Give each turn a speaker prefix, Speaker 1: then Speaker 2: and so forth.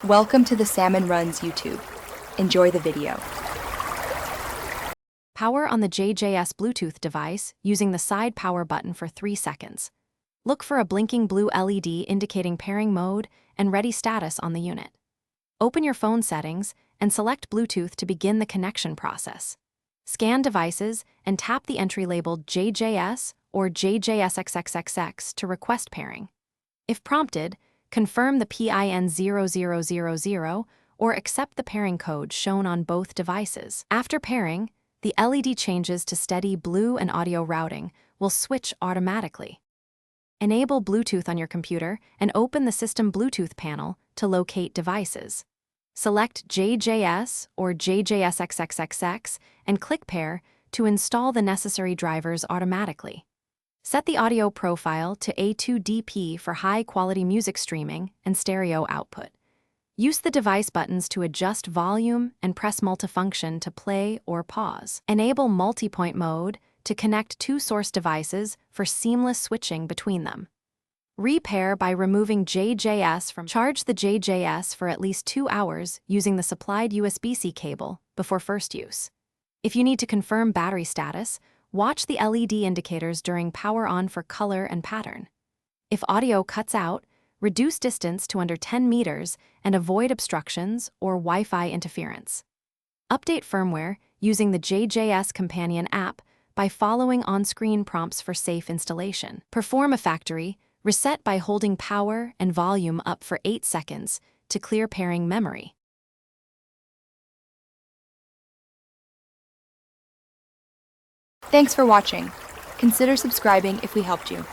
Speaker 1: Welcome to the Salmon Runs YouTube. Enjoy the video.
Speaker 2: Power on the JJS Bluetooth device using the side power button for 3 seconds. Look for a blinking blue LED indicating pairing mode and ready status on the unit. Open your phone settings and select Bluetooth to begin the connection process. Scan devices and tap the entry labeled JJS or JJSXXXX to request pairing. If prompted, confirm the PIN 0000 or accept the pairing code shown on both devices. After pairing, the LED changes to steady blue and audio routing will switch automatically. Enable Bluetooth on your computer and open the System Bluetooth panel to locate devices. Select JJS or JJSXXXX and click Pair to install the necessary drivers automatically. Set the audio profile to A2DP for high-quality music streaming and stereo output. Use the device buttons to adjust volume and press multifunction to play or pause. Enable multi-point mode to connect two source devices for seamless switching between them. Repair by removing JJS from. Charge the JJS for at least 2 hours using the supplied USB-C cable before first use. If you need to confirm battery status, watch the LED indicators during power on for color and pattern. If audio cuts out, reduce distance to under 10 meters and avoid obstructions or Wi-Fi interference. Update firmware using the JJS Companion app by following on-screen prompts for safe installation. Perform a factory reset by holding power and volume up for 8 seconds to clear pairing memory.
Speaker 1: Thanks for watching. Consider subscribing if we helped you.